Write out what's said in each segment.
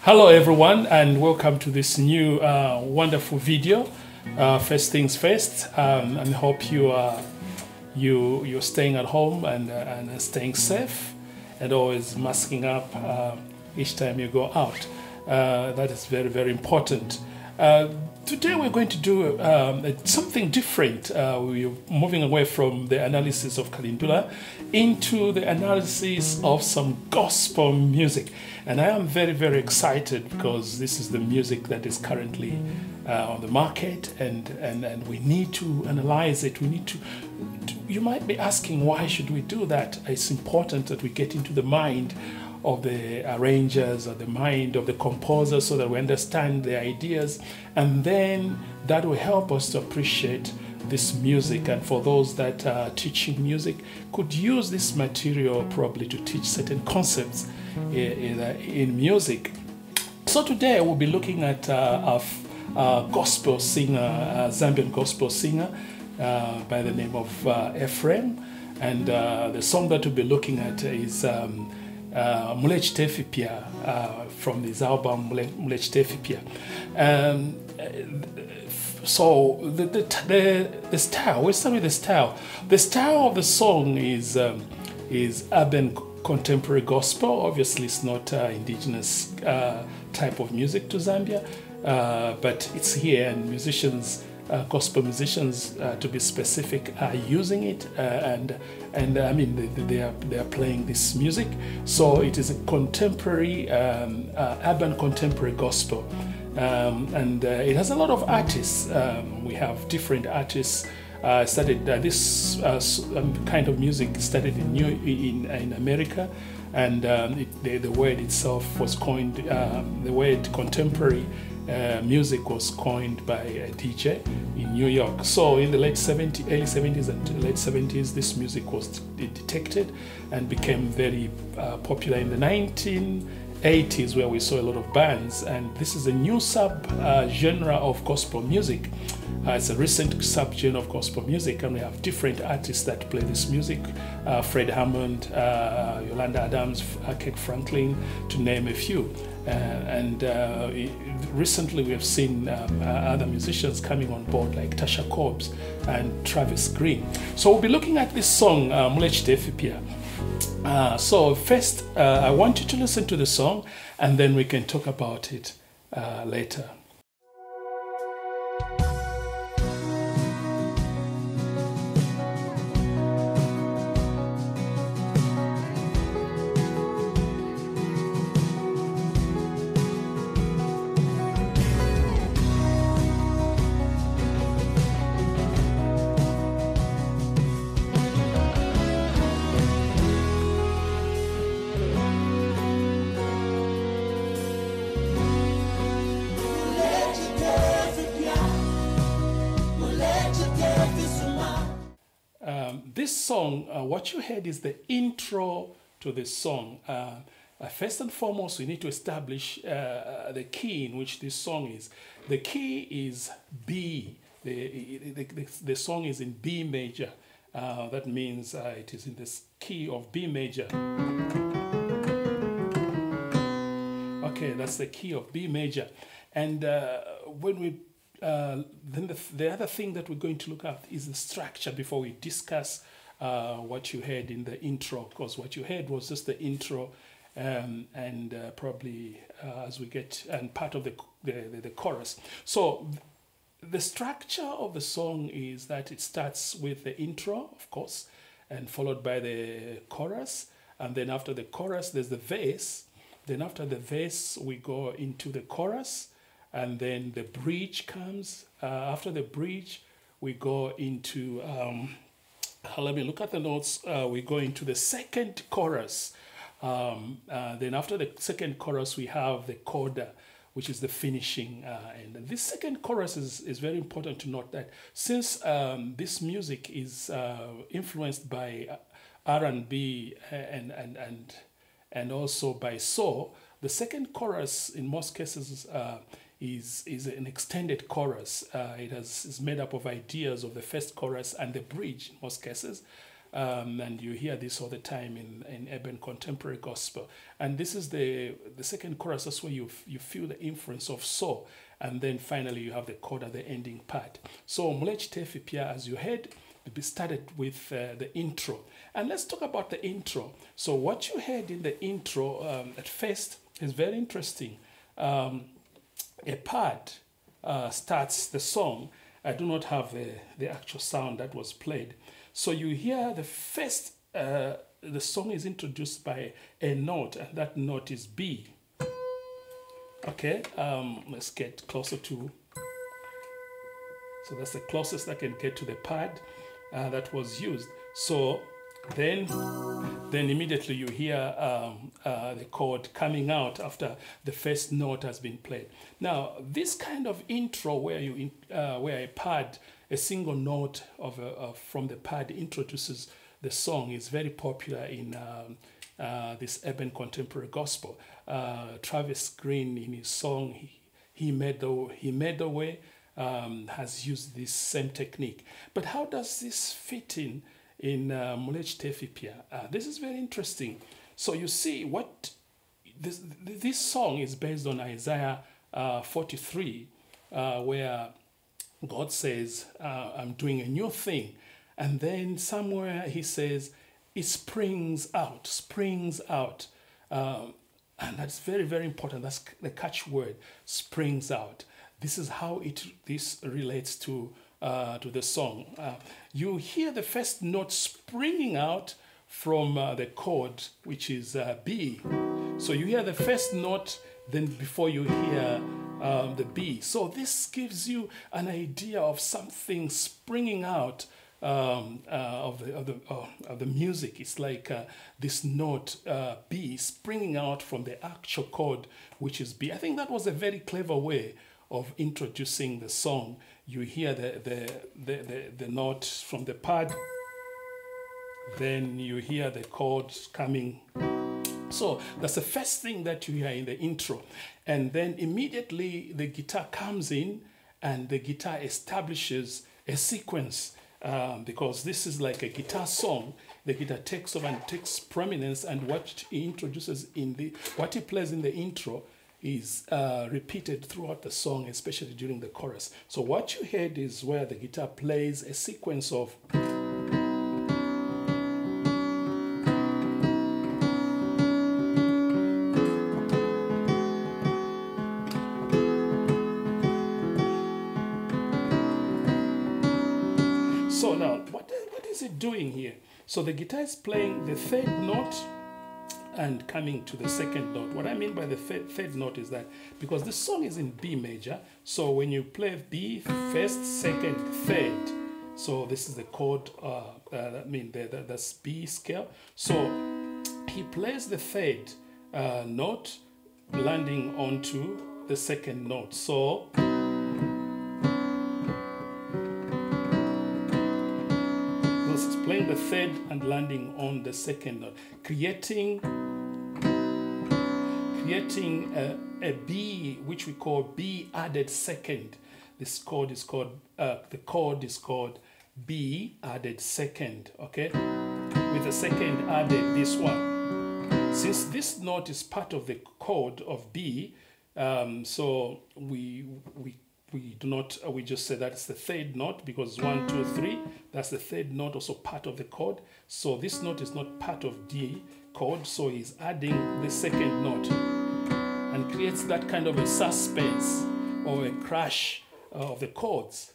Hello everyone, and welcome to this new wonderful video. First things first, and hope you're staying at home and staying safe, and always masking up each time you go out. That is very, very important. Today we're going to do something different. We're moving away from the analysis of Kalindula into the analysis of some gospel music. And I am very, very excited because this is the music that is currently on the market, and we need to analyze it. We need to, you might be asking, why should we do that? It's important that we get into the mind of the arrangers or the mind of the composer so that we understand the ideas, and then that will help us to appreciate this music. And for those that are teaching music, could use this material probably to teach certain concepts in music. So today we'll be looking at a gospel singer, a Zambian gospel singer by the name of Ephraim, and the song that we'll be looking at is Mulecita Ifipya, from his album Mulecita Ifipya. So the style, we'll start with the style. The style of the song is urban contemporary gospel. Obviously it's not indigenous type of music to Zambia, but it's here, and musicians, gospel musicians, to be specific, are using it, and I mean they are playing this music. So it is a contemporary, urban contemporary gospel, and it has a lot of artists. We have different artists. Started this kind of music started in America, and the word itself was coined. The word contemporary music was coined by a DJ in New York. So in the early 70s and late 70s, this music was detected and became very popular in the 1980s, where we saw a lot of bands. And this is a new sub-genre of gospel music. It's a recent sub-genre of gospel music, and we have different artists that play this music. Fred Hammond, Yolanda Adams, Kirk Franklin, to name a few. Recently we have seen other musicians coming on board, like Tasha Cobbs and Travis Green. So we'll be looking at this song, Mulecita Ifipya. So first, I want you to listen to the song, and then we can talk about it later. This song, what you heard is the intro to this song. First and foremost, we need to establish the key in which this song is. The key is B. The song is in B major. That means it is in this key of B major. Okay, that's the key of B major. And when we then the other thing that we're going to look at is the structure before we discuss what you heard in the intro, because what you heard was just the intro, and probably as we get and part of the chorus. So the structure of the song is that it starts with the intro, of course, and followed by the chorus, and then after the chorus there's the verse. Then after the verse we go into the chorus, and then the bridge comes. After the bridge, we go into, let me look at the notes, we go into the second chorus. Then after the second chorus, we have the coda, which is the finishing. And this second chorus is very important to note that since this music is influenced by R&B and also by soul, the second chorus in most cases is an extended chorus. It is made up of ideas of the first chorus and the bridge in most cases. And you hear this all the time in urban contemporary gospel. And this is the second chorus. That's where you feel the influence of soul. And then finally you have the chord at the ending part. So Mulecita Ifipya, as you heard, we started with the intro. And let's talk about the intro. So what you heard in the intro at first is very interesting. A part starts the song. I do not have the actual sound that was played. So you hear the first, the song is introduced by a note, and that note is B. Okay, let's get closer to, so that's the closest I can get to the pad that was used. So then immediately you hear the chord coming out after the first note has been played. Now, this kind of intro where a pad, a single note from the pad introduces the song is very popular in this urban contemporary gospel. Travis Green, in his song He Made the Way, has used this same technique. But how does this fit in Mulecita Ifipya? This is very interesting. So you see, what this song is based on Isaiah 43, where God says, I'm doing a new thing. And then somewhere he says, it springs out. And that's very, very important. That's the catchword, springs out. This is how this relates to the song. You hear the first note springing out from the chord, which is B. So you hear the first note, then before you hear the B. So this gives you an idea of something springing out of the music. It's like this note B springing out from the actual chord, which is B. I think that was a very clever way of introducing the song. You hear the note from the pad, then you hear the chord coming. So that's the first thing that you hear in the intro. And then immediately the guitar comes in and the guitar establishes a sequence. Because this is like a guitar song, the guitar takes over and takes prominence, and what he introduces what he plays in the intro is repeated throughout the song, especially during the chorus. So what you heard is where the guitar plays a sequence of So now, what is it doing here? So the guitar is playing the third note and coming to the second note. What I mean by the third note is that because this song is in B major, so when you play B, first, second, third, so this is the chord, that's B scale. So he plays the third note landing onto the second note. So playing the third and landing on the second note, creating a B, which we call B added second. This chord is called, the chord is called B added second, okay? With the second added, this one. Since this note is part of the chord of B, so we just say that it's the third note, because 1, 2, 3, that's the third note, also part of the chord. So this note is not part of D chord, so he's adding the second note and creates that kind of a suspense or a crash of the chords.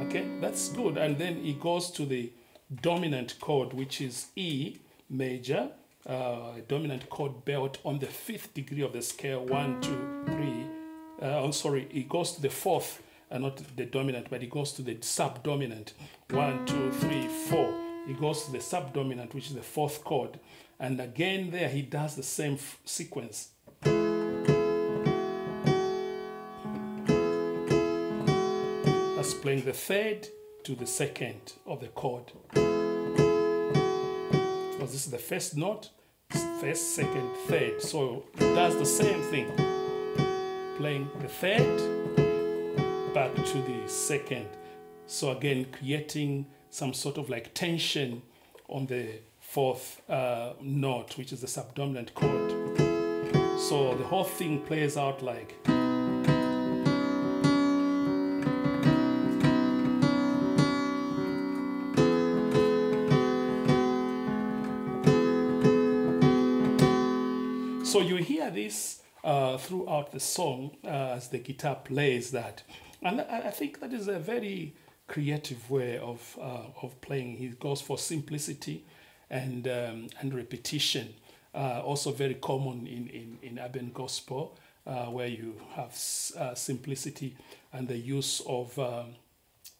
Okay, that's good. And then he goes to the dominant chord, which is E major, dominant chord belt on the 5th degree of the scale, 1, 2, 3. It goes to the 4th, not the dominant, but it goes to the subdominant, 1, 2, 3, 4. He goes to the subdominant, which is the 4th chord, and again there he does the same sequence. That's playing the third to the second of the chord. Because this is the first note, first, second, third. So it does the same thing. Playing the third, back to the second. So again, creating some sort of like tension on the fourth note, which is the subdominant chord. So the whole thing plays out like. So you hear this throughout the song as the guitar plays that. And I think that is a very creative way of playing. He goes for simplicity and repetition. Also very common in urban gospel, where you have simplicity and the use of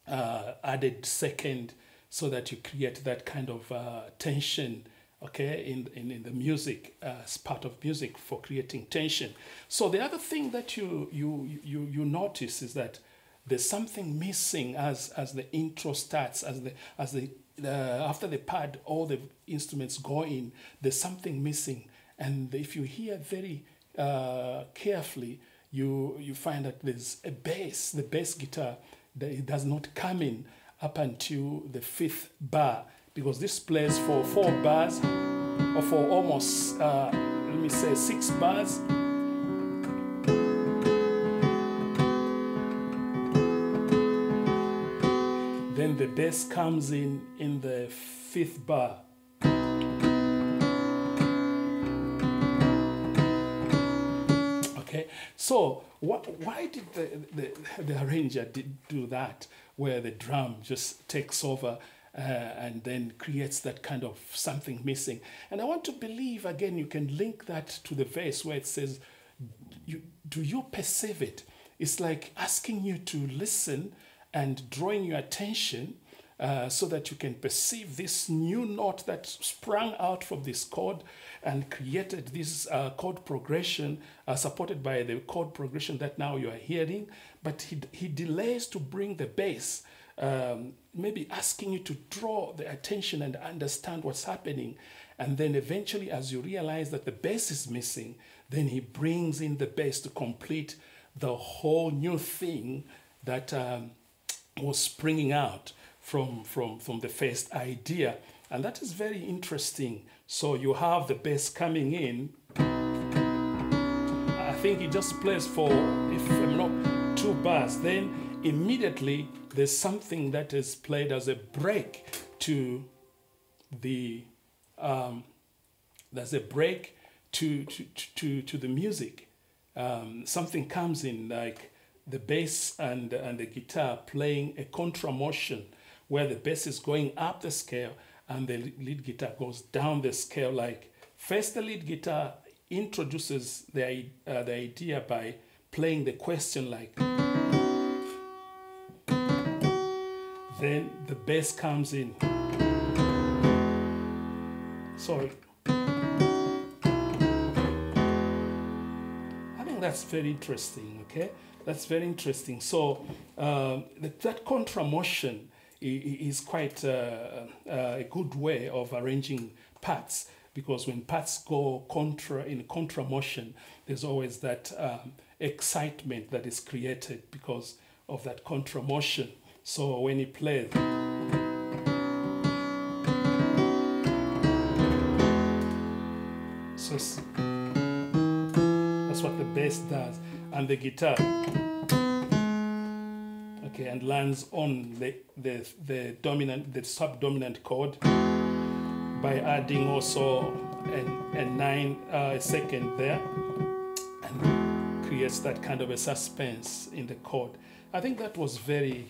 added second, so that you create that kind of tension, okay, in the music, as part of music for creating tension. So the other thing that you notice is that there's something missing as the intro starts, after the pad, all the instruments go in. There's something missing, and if you hear very carefully, you find that there's a bass. The bass guitar, that it does not come in up until the fifth bar, because this plays for 4 bars, or for almost let me say 6 bars. Then the bass comes in the 5th bar. Okay, so why did the arranger do that, where the drum just takes over and then creates that kind of something missing? And I want to believe, again, you can link that to the verse where it says, do you perceive it? It's like asking you to listen and drawing your attention so that you can perceive this new note that sprang out from this chord and created this chord progression supported by the chord progression that now you are hearing. But he delays to bring the bass, maybe asking you to draw the attention and understand what's happening. And then eventually, as you realize that the bass is missing, then he brings in the bass to complete the whole new thing that was springing out from the first idea. And that is very interesting. So you have the bass coming in. I think he just plays for, if I'm not, 2 bars. Then immediately there's something that is played as a break to the there's a break to the music. Something comes in, like the bass and the guitar playing a contra motion, where the bass is going up the scale and the lead guitar goes down the scale. Like first the lead guitar introduces the idea by playing the question like. Then the bass comes in. Sorry. I think that's very interesting, okay? That's very interesting. So that contra motion is quite a good way of arranging parts, because when parts go in contra motion, there's always that excitement that is created because of that contra motion. So when he plays, so that's what the bass does, and the guitar, okay, and lands on the subdominant chord by adding also a 9 second there, and creates that kind of a suspense in the chord. I think that was very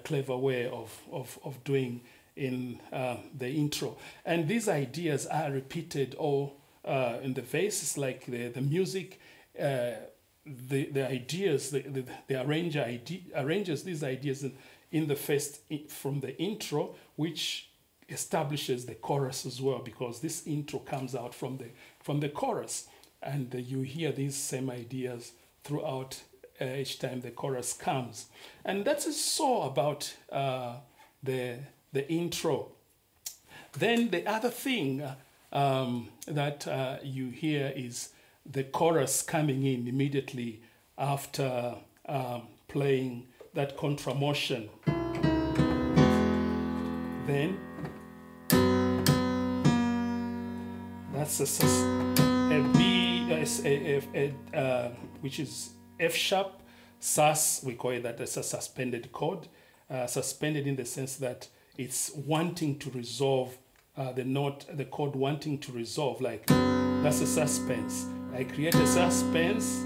clever way of doing in the intro. And these ideas are repeated all in the verses, like the music, the ideas, the arranger arranges these ideas in the first, from the intro, which establishes the chorus as well, because this intro comes out from the chorus, and you hear these same ideas throughout each time the chorus comes. And that's so about the intro. Then the other thing that you hear is the chorus coming in immediately after playing that contra motion. Then that's a B, which is F sharp, sus, we call it that as a suspended chord. Suspended in the sense that it's wanting to resolve the note, the chord wanting to resolve, like that's a suspense. I create a suspense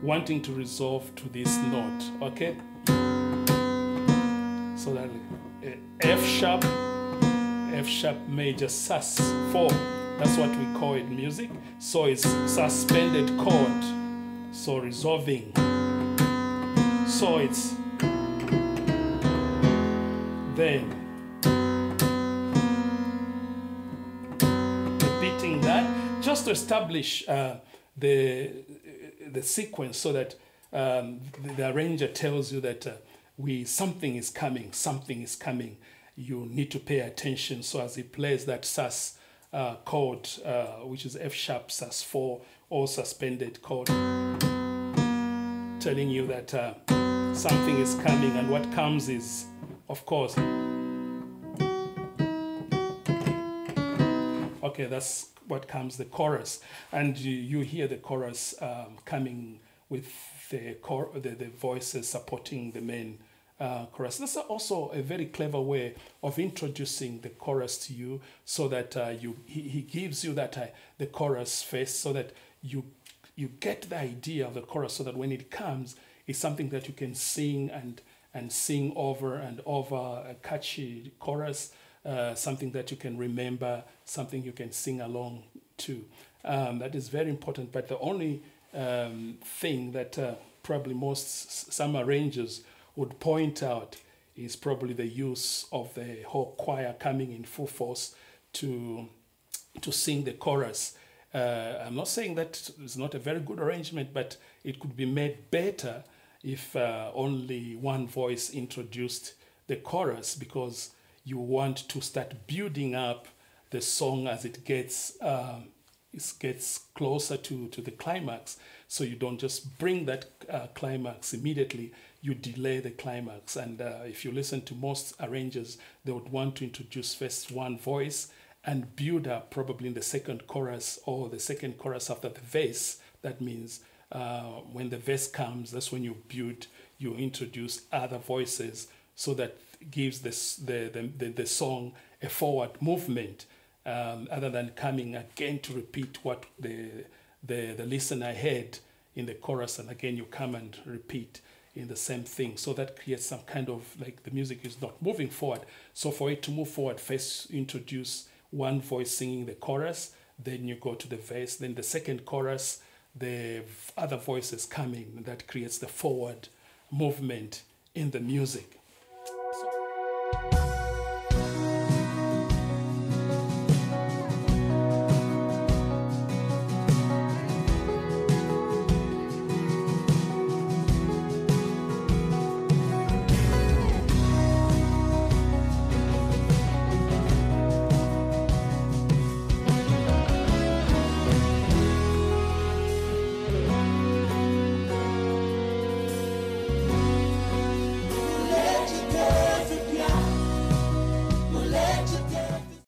wanting to resolve to this note, okay? So that F sharp major sus 4. That's what we call it in music. So it's suspended chord. So resolving. So it's then repeating that just to establish the sequence, so that the arranger tells you that something is coming. You need to pay attention. So as he plays that sus chord, which is F sharp sus 4 or suspended chord, telling you that something is coming, and what comes is, of course, okay, that's what comes, the chorus, and you hear the chorus coming with the voices supporting the main chorus. This is also a very clever way of introducing the chorus to you, so that he gives you that the chorus first, so that you get the idea of the chorus, so that when it comes, it's something that you can sing and sing over and over, a catchy chorus, something that you can remember, something you can sing along to. That is very important. But the only thing that probably some arrangers would point out is probably the use of the whole choir coming in full force to sing the chorus. I'm not saying that it's not a very good arrangement, but it could be made better if only one voice introduced the chorus, because you want to start building up the song as it gets closer to the climax. So you don't just bring that climax immediately, you delay the climax. And if you listen to most arrangers, they would want to introduce first one voice and build up probably in the second chorus, or the second chorus after the verse. That means when the verse comes, that's when you introduce other voices, so that gives the song a forward movement, other than coming again to repeat what the listener heard in the chorus, and again you come and repeat in the same thing. So that creates some kind of, like, the music is not moving forward. So for it to move forward, first introduce one voice singing the chorus, then you go to the verse, then the second chorus, the other voices coming. That creates the forward movement in the music.